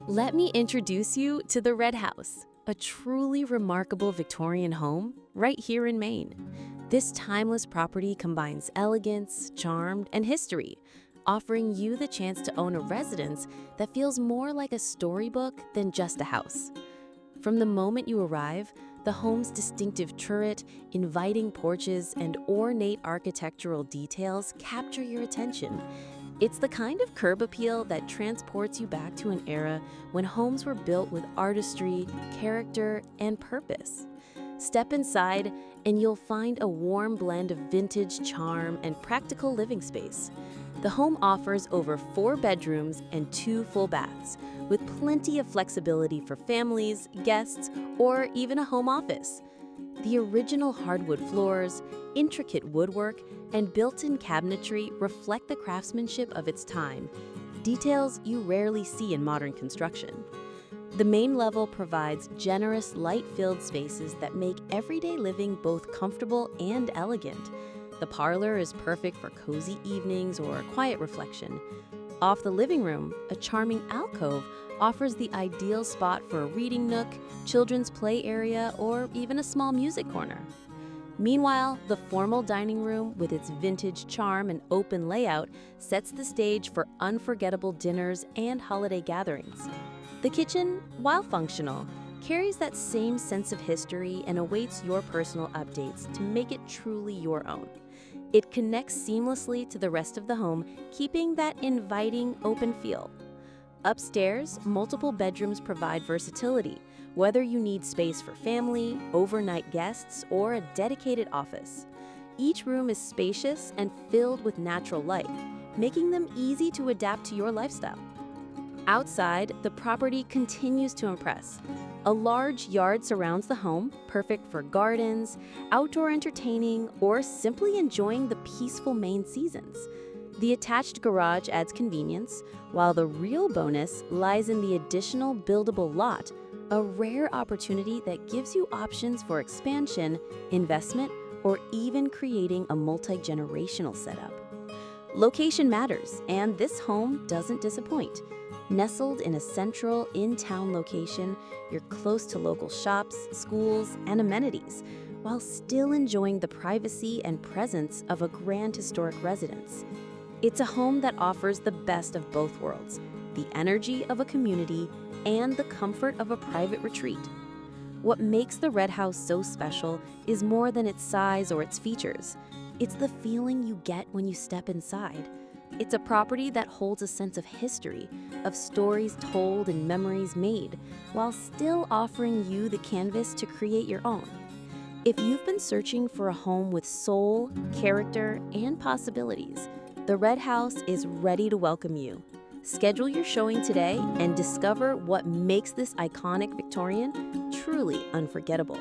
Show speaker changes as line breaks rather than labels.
Let me introduce you to the Red House, a truly remarkable Victorian home right here in Maine. This timeless property combines elegance, charm, and history, offering you the chance to own a residence that feels more like a storybook than just a house. From the moment you arrive, the home's distinctive turret, inviting porches, and ornate architectural details capture your attention. It's the kind of curb appeal that transports you back to an era when homes were built with artistry, character, and purpose. Step inside, and you'll find a warm blend of vintage charm and practical living space. The home offers over 4 bedrooms and 2 full baths, with plenty of flexibility for families, guests, or even a home office. The original hardwood floors, intricate woodwork, and built-in cabinetry reflect the craftsmanship of its time, details you rarely see in modern construction. The main level provides generous, light-filled spaces that make everyday living both comfortable and elegant. The parlor is perfect for cozy evenings or quiet reflection. Off the living room, a charming alcove offers the ideal spot for a reading nook, children's play area, or even a small music corner. Meanwhile, the formal dining room, with its vintage charm and open layout, sets the stage for unforgettable dinners and holiday gatherings. The kitchen, while functional, carries that same sense of history and awaits your personal updates to make it truly your own. It connects seamlessly to the rest of the home, keeping that inviting, open feel. Upstairs, multiple bedrooms provide versatility, whether you need space for family, overnight guests, or a dedicated office. Each room is spacious and filled with natural light, making them easy to adapt to your lifestyle. Outside, the property continues to impress. A large yard surrounds the home, perfect for gardens, outdoor entertaining, or simply enjoying the peaceful Maine seasons. The attached garage adds convenience, while the real bonus lies in the additional buildable lot, a rare opportunity that gives you options for expansion, investment, or even creating a multi-generational setup. Location matters, and this home doesn't disappoint. Nestled in a central, in-town location, you're close to local shops, schools, and amenities, while still enjoying the privacy and presence of a grand historic residence. It's a home that offers the best of both worlds, the energy of a community and the comfort of a private retreat. What makes the Red House so special is more than its size or its features. It's the feeling you get when you step inside. It's a property that holds a sense of history, of stories told and memories made, while still offering you the canvas to create your own. If you've been searching for a home with soul, character, and possibilities, the Red House is ready to welcome you. Schedule your showing today and discover what makes this iconic Victorian truly unforgettable.